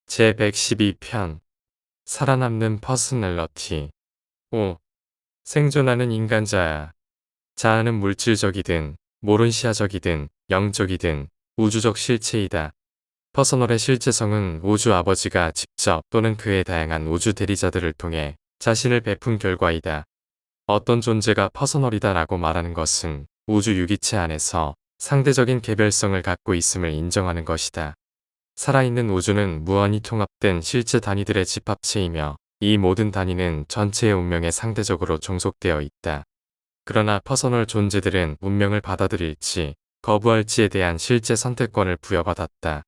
제112편 살아남는 퍼스널러티 5. 생존하는 인간자아. 자아는 물질적이든 모론시아적이든 영적이든 우주적 실체이다. 퍼스널의 실체성은 우주 아버지가 직접 또는 그의 다양한 우주 대리자들을 통해 자신을 베푼 결과이다. 어떤 존재가 퍼스널이다 라고 말하는 것은 우주 유기체 안에서 상대적인 개별성을 갖고 있음을 인정하는 것이다. 살아있는 우주는 무한히 통합된 실제 단위들의 집합체이며 이 모든 단위는 전체의 운명에 상대적으로 종속되어 있다. 그러나 퍼스널 존재들은 운명을 받아들일지 거부할지에 대한 실제 선택권을 부여받았다.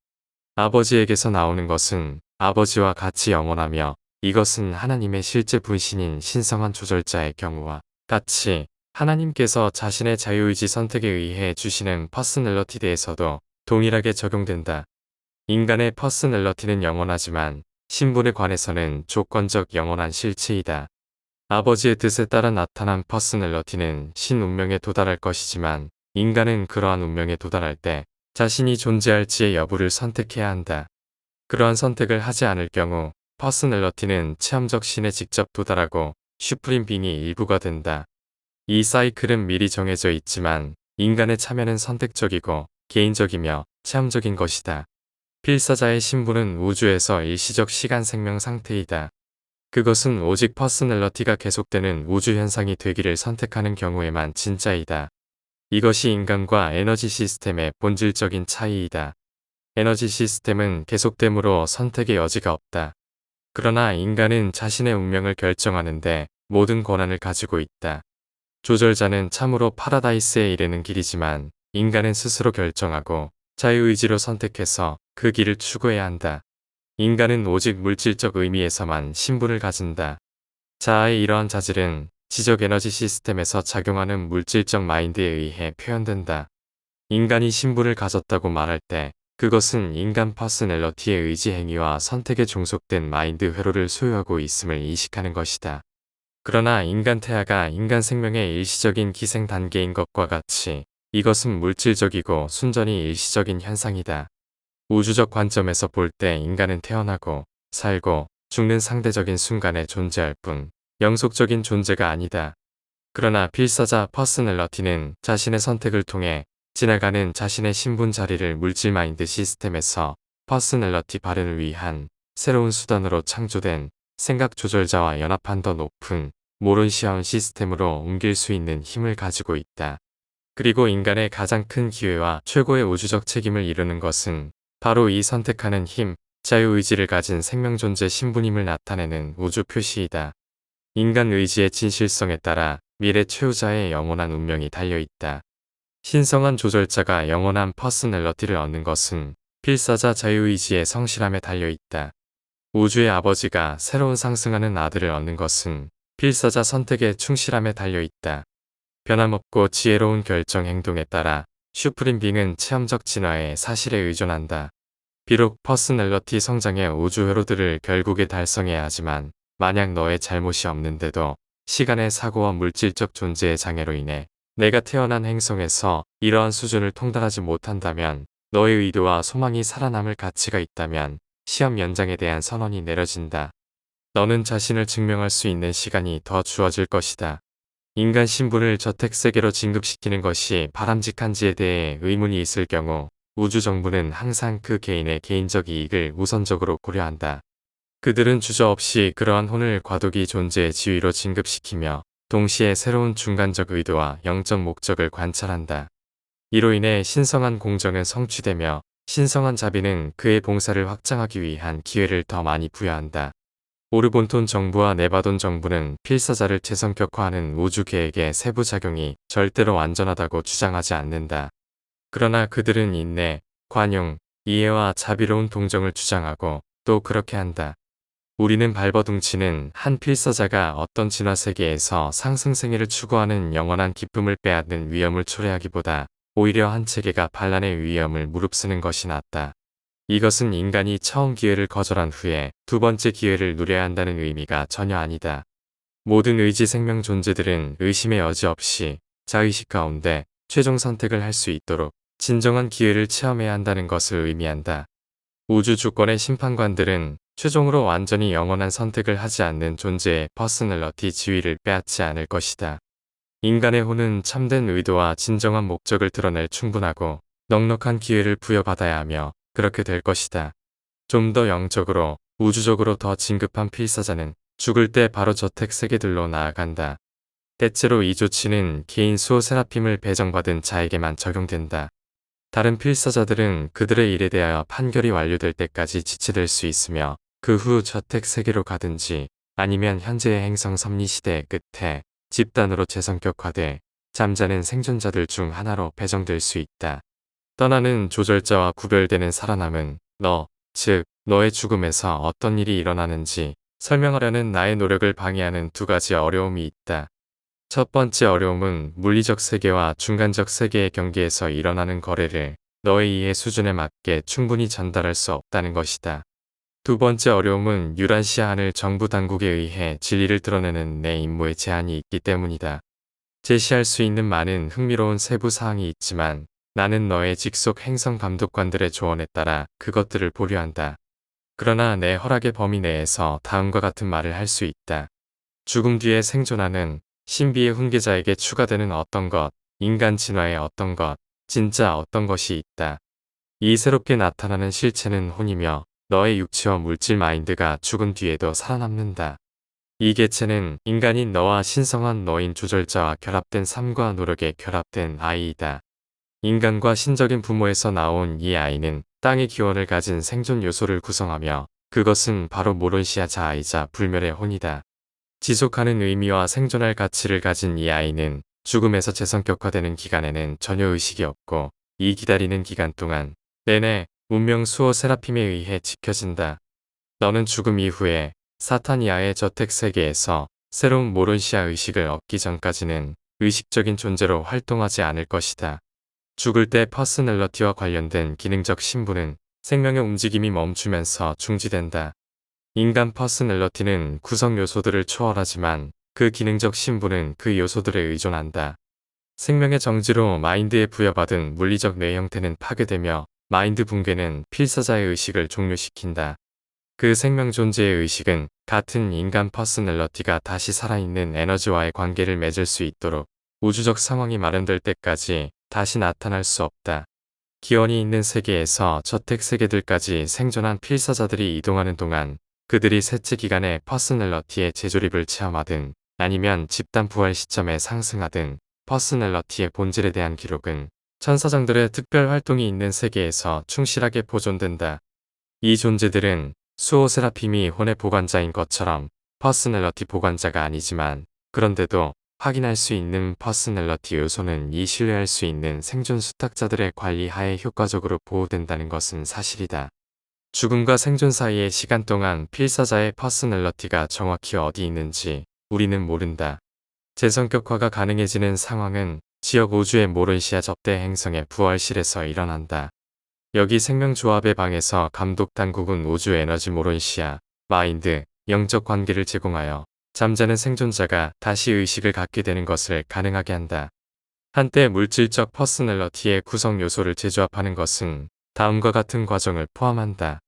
아버지에게서 나오는 것은 아버지와 같이 영원하며 이것은 하나님의 실제 분신인 신성한 조절자의 경우와 같이 하나님께서 자신의 자유의지 선택에 의해 주시는 퍼스널러티 대해서도 동일하게 적용된다. 인간의 퍼스널러티는 영원하지만 신분에 관해서는 조건적 영원한 실체이다. 아버지의 뜻에 따라 나타난 퍼스널러티는 신운명에 도달할 것이지만 인간은 그러한 운명에 도달할 때 자신이 존재할지의 여부를 선택해야 한다. 그러한 선택을 하지 않을 경우 퍼스널러티는 체험적 신에 직접 도달하고 슈프림 빙이 일부가 된다. 이 사이클은 미리 정해져 있지만 인간의 참여는 선택적이고 개인적이며 체험적인 것이다. 필사자의 신분은 우주에서 일시적 시간 생명 상태이다. 그것은 오직 퍼스널러티가 계속되는 우주 현상이 되기를 선택하는 경우에만 진짜이다. 이것이 인간과 에너지 시스템의 본질적인 차이이다. 에너지 시스템은 계속됨으로 선택의 여지가 없다. 그러나 인간은 자신의 운명을 결정하는데 모든 권한을 가지고 있다. 조절자는 참으로 파라다이스에 이르는 길이지만 인간은 스스로 결정하고 자유의지로 선택해서 그 길을 추구해야 한다. 인간은 오직 물질적 의미에서만 신분을 가진다. 자아의 이러한 자질은 지적 에너지 시스템에서 작용하는 물질적 마인드에 의해 표현된다. 인간이 신분을 가졌다고 말할 때 그것은 인간 퍼스널러티의 의지 행위와 선택에 종속된 마인드 회로를 소유하고 있음을 인식하는 것이다. 그러나 인간 태아가 인간 생명의 일시적인 기생 단계인 것과 같이 이것은 물질적이고 순전히 일시적인 현상이다. 우주적 관점에서 볼 때 인간은 태어나고 살고 죽는 상대적인 순간에 존재할 뿐 영속적인 존재가 아니다. 그러나 필사자 퍼스널러티는 자신의 선택을 통해 지나가는 자신의 신분 자리를 물질 마인드 시스템에서 퍼스널러티 발현을 위한 새로운 수단으로 창조된 생각 조절자와 연합한 더 높은 모론시아운 시스템으로 옮길 수 있는 힘을 가지고 있다. 그리고 인간의 가장 큰 기회와 최고의 우주적 책임을 이루는 것은 바로 이 선택하는 힘, 자유의지를 가진 생명존재 신분임을 나타내는 우주 표시이다. 인간 의지의 진실성에 따라 미래 최후자의 영원한 운명이 달려있다. 신성한 조절자가 영원한 퍼스널러티를 얻는 것은 필사자 자유의지의 성실함에 달려있다. 우주의 아버지가 새로운 상승하는 아들을 얻는 것은 필사자 선택의 충실함에 달려있다. 변함없고 지혜로운 결정 행동에 따라 슈프림 빙은 체험적 진화의 사실에 의존한다. 비록 퍼스널러티 성장의 우주 회로들을 결국에 달성해야 하지만 만약 너의 잘못이 없는데도 시간의 사고와 물질적 존재의 장애로 인해 내가 태어난 행성에서 이러한 수준을 통달하지 못한다면 너의 의도와 소망이 살아남을 가치가 있다면 시험 연장에 대한 선언이 내려진다. 너는 자신을 증명할 수 있는 시간이 더 주어질 것이다. 인간 신분을 저택세계로 진급시키는 것이 바람직한지에 대해 의문이 있을 경우 우주 정부는 항상 그 개인의 개인적 이익을 우선적으로 고려한다. 그들은 주저없이 그러한 혼을 과도기 존재의 지위로 진급시키며 동시에 새로운 중간적 의도와 영적 목적을 관찰한다. 이로 인해 신성한 공정은 성취되며 신성한 자비는 그의 봉사를 확장하기 위한 기회를 더 많이 부여한다. 오르본톤 정부와 네바돈 정부는 필사자를 재성격화하는 우주 계획의 세부 작용이 절대로 완전하다고 주장하지 않는다. 그러나 그들은 인내, 관용, 이해와 자비로운 동정을 주장하고 또 그렇게 한다. 우리는 발버둥치는 한 필사자가 어떤 진화 세계에서 상승생애를 추구하는 영원한 기쁨을 빼앗는 위험을 초래하기보다 오히려 한 체계가 반란의 위험을 무릅쓰는 것이 낫다. 이것은 인간이 처음 기회를 거절한 후에 두 번째 기회를 누려야 한다는 의미가 전혀 아니다. 모든 의지 생명 존재들은 의심의 여지 없이 자의식 가운데 최종 선택을 할 수 있도록 진정한 기회를 체험해야 한다는 것을 의미한다. 우주 주권의 심판관들은 최종으로 완전히 영원한 선택을 하지 않는 존재의 퍼스널러티 지위를 빼앗지 않을 것이다. 인간의 혼은 참된 의도와 진정한 목적을 드러낼 충분하고 넉넉한 기회를 부여받아야 하며 그렇게 될 것이다. 좀 더 영적으로, 우주적으로 더 진급한 필사자는 죽을 때 바로 저택 세계들로 나아간다. 때때로 이 조치는 개인 수호 세라핌을 배정받은 자에게만 적용된다. 다른 필사자들은 그들의 일에 대하여 판결이 완료될 때까지 지체될 수 있으며 그 후 저택 세계로 가든지 아니면 현재의 행성 섭리 시대의 끝에 집단으로 재성격화돼 잠자는 생존자들 중 하나로 배정될 수 있다. 떠나는 조절자와 구별되는 살아남은 너, 즉 너의 죽음에서 어떤 일이 일어나는지 설명하려는 나의 노력을 방해하는 두 가지 어려움이 있다. 첫 번째 어려움은 물리적 세계와 중간적 세계의 경계에서 일어나는 거래를 너의 이해 수준에 맞게 충분히 전달할 수 없다는 것이다. 두 번째 어려움은 유란시아하늘 정부 당국에 의해 진리를 드러내는 내 임무에 제한이 있기 때문이다. 제시할 수 있는 많은 흥미로운 세부 사항이 있지만 나는 너의 직속 행성 감독관들의 조언에 따라 그것들을 보류한다. 그러나 내 허락의 범위 내에서 다음과 같은 말을 할 수 있다. 죽음 뒤에 생존하는 신비의 훈계자에게 추가되는 어떤 것, 인간 진화의 어떤 것, 진짜 어떤 것이 있다. 이 새롭게 나타나는 실체는 혼이며 너의 육체와 물질 마인드가 죽은 뒤에도 살아남는다. 이 개체는 인간인 너와 신성한 너인 조절자와 결합된 삶과 노력에 결합된 아이이다. 인간과 신적인 부모에서 나온 이 아이는 땅의 기원을 가진 생존 요소를 구성하며 그것은 바로 모론시아 자아이자 불멸의 혼이다. 지속하는 의미와 생존할 가치를 가진 이 아이는 죽음에서 재성격화되는 기간에는 전혀 의식이 없고 이 기다리는 기간 동안 내내 운명 수호 세라핌에 의해 지켜진다. 너는 죽음 이후에 사타니아의 저택 세계에서 새로운 모론시아 의식을 얻기 전까지는 의식적인 존재로 활동하지 않을 것이다. 죽을 때 퍼스널러티와 관련된 기능적 신분은 생명의 움직임이 멈추면서 중지된다. 인간 퍼스널러티는 구성 요소들을 초월하지만 그 기능적 신분은 그 요소들에 의존한다. 생명의 정지로 마인드에 부여받은 물리적 뇌 형태는 파괴되며 마인드 붕괴는 필사자의 의식을 종료시킨다. 그 생명 존재의 의식은 같은 인간 퍼스널러티가 다시 살아있는 에너지와의 관계를 맺을 수 있도록 우주적 상황이 마련될 때까지 다시 나타날 수 없다. 기원이 있는 세계에서 저택 세계들까지 생존한 필사자들이 이동하는 동안 그들이 셋째 기간에 퍼스널러티의 재조립을 체험하든 아니면 집단 부활 시점에 상승하든 퍼스널러티의 본질에 대한 기록은 천사장들의 특별 활동이 있는 세계에서 충실하게 보존된다. 이 존재들은 수호 세라핌이 혼의 보관자인 것처럼 퍼스널러티 보관자가 아니지만 그런데도 확인할 수 있는 퍼스널러티 요소는 이 신뢰할 수 있는 생존 수탁자들의 관리 하에 효과적으로 보호된다는 것은 사실이다. 죽음과 생존 사이의 시간 동안 필사자의 퍼스널러티가 정확히 어디 있는지 우리는 모른다. 재성격화가 가능해지는 상황은 지역 우주의 모론시아 접대 행성의 부활실에서 일어난다. 여기 생명조합의 방에서 감독 당국은 우주 에너지 모론시아, 마인드, 영적 관계를 제공하여 잠자는 생존자가 다시 의식을 갖게 되는 것을 가능하게 한다. 한때 물질적 퍼스널러티의 구성 요소를 재조합하는 것은 다음과 같은 과정을 포함한다.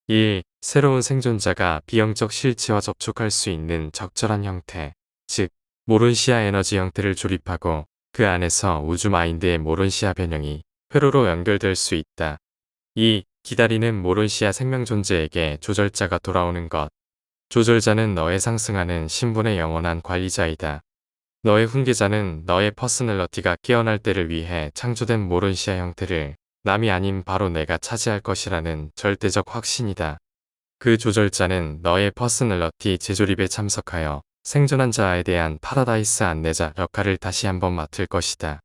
1. 새로운 생존자가 비영적 실체와 접촉할 수 있는 적절한 형태, 즉 모론시아 에너지 형태를 조립하고 그 안에서 우주 마인드의 모론시아 변형이 회로로 연결될 수 있다. 2. 기다리는 모론시아 생명 존재에게 조절자가 돌아오는 것. 조절자는 너의 상승하는 신분의 영원한 관리자이다. 너의 훈계자는 너의 퍼스널러티가 깨어날 때를 위해 창조된 모론시아 형태를 남이 아닌 바로 내가 차지할 것이라는 절대적 확신이다. 그 조절자는 너의 퍼스널러티 재조립에 참석하여 생존한 자에 대한 파라다이스 안내자 역할을 다시 한번 맡을 것이다.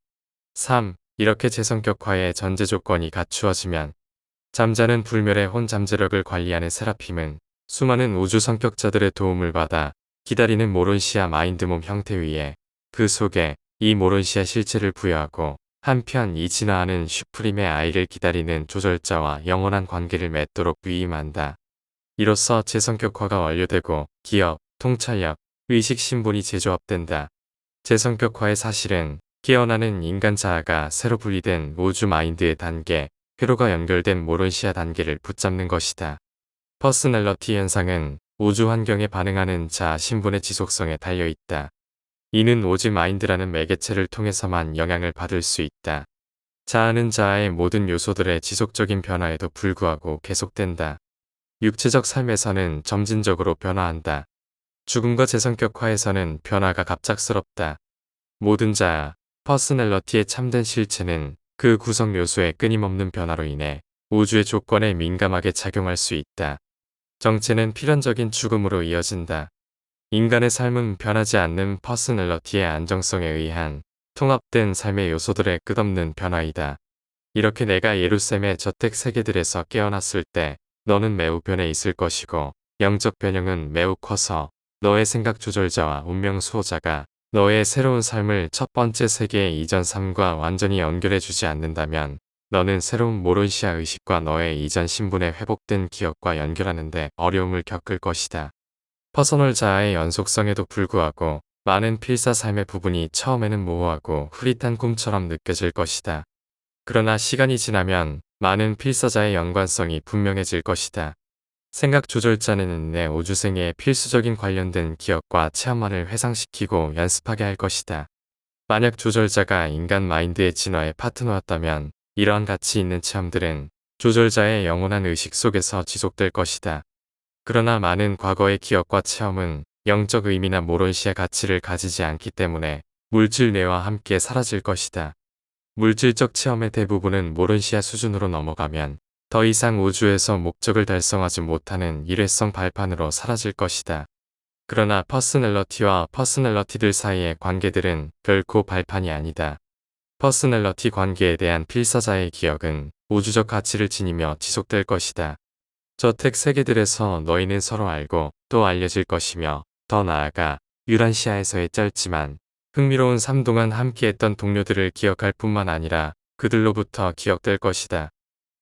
3. 이렇게 재성격화의 전제 조건이 갖추어지면 잠자는 불멸의 혼 잠재력을 관리하는 세라핌은 수많은 우주 성격자들의 도움을 받아 기다리는 모론시아 마인드 몸 형태 위에 그 속에 이 모론시아 실체를 부여하고 한편 이 진화하는 슈프림의 아이를 기다리는 조절자와 영원한 관계를 맺도록 위임한다. 이로써 재성격화가 완료되고 기업, 통찰력, 의식 신분이 재조합된다. 재성격화의 사실은 깨어나는 인간 자아가 새로 분리된 우주 마인드의 단계, 회로가 연결된 모론시아 단계를 붙잡는 것이다. 퍼스널러티 현상은 우주 환경에 반응하는 자아 신분의 지속성에 달려있다. 이는 오직 마인드라는 매개체를 통해서만 영향을 받을 수 있다. 자아는 자아의 모든 요소들의 지속적인 변화에도 불구하고 계속된다. 육체적 삶에서는 점진적으로 변화한다. 죽음과 재성격화에서는 변화가 갑작스럽다. 모든 자아, 퍼스널러티의 참된 실체는 그 구성 요소의 끊임없는 변화로 인해 우주의 조건에 민감하게 작용할 수 있다. 정체는 필연적인 죽음으로 이어진다. 인간의 삶은 변하지 않는 퍼스널러티의 안정성에 의한 통합된 삶의 요소들의 끝없는 변화이다. 이렇게 내가 예루셈의 저택 세계들에서 깨어났을 때 너는 매우 변해 있을 것이고 영적 변형은 매우 커서 너의 생각 조절자와 운명 수호자가 너의 새로운 삶을 첫 번째 세계의 이전 삶과 완전히 연결해 주지 않는다면 너는 새로운 모론시아 의식과 너의 이전 신분의 회복된 기억과 연결하는데 어려움을 겪을 것이다. 퍼서널 자아의 연속성에도 불구하고 많은 필사 삶의 부분이 처음에는 모호하고 흐릿한 꿈처럼 느껴질 것이다. 그러나 시간이 지나면 많은 필사자의 연관성이 분명해질 것이다. 생각 조절자는 내 우주생의 필수적인 관련된 기억과 체험만을 회상시키고 연습하게 할 것이다. 만약 조절자가 인간 마인드의 진화의 파트너였다면 이러한 가치 있는 체험들은 조절자의 영원한 의식 속에서 지속될 것이다. 그러나 많은 과거의 기억과 체험은 영적 의미나 모론시아 가치를 가지지 않기 때문에 물질 뇌와 함께 사라질 것이다. 물질적 체험의 대부분은 모론시아 수준으로 넘어가면 더 이상 우주에서 목적을 달성하지 못하는 일회성 발판으로 사라질 것이다. 그러나 퍼스널러티와 퍼스널러티들 사이의 관계들은 결코 발판이 아니다. 퍼스널러티 관계에 대한 필사자의 기억은 우주적 가치를 지니며 지속될 것이다. 저택 세계들에서 너희는 서로 알고 또 알려질 것이며 더 나아가 유란시아에서의 짧지만 흥미로운 삶 동안 함께했던 동료들을 기억할 뿐만 아니라 그들로부터 기억될 것이다.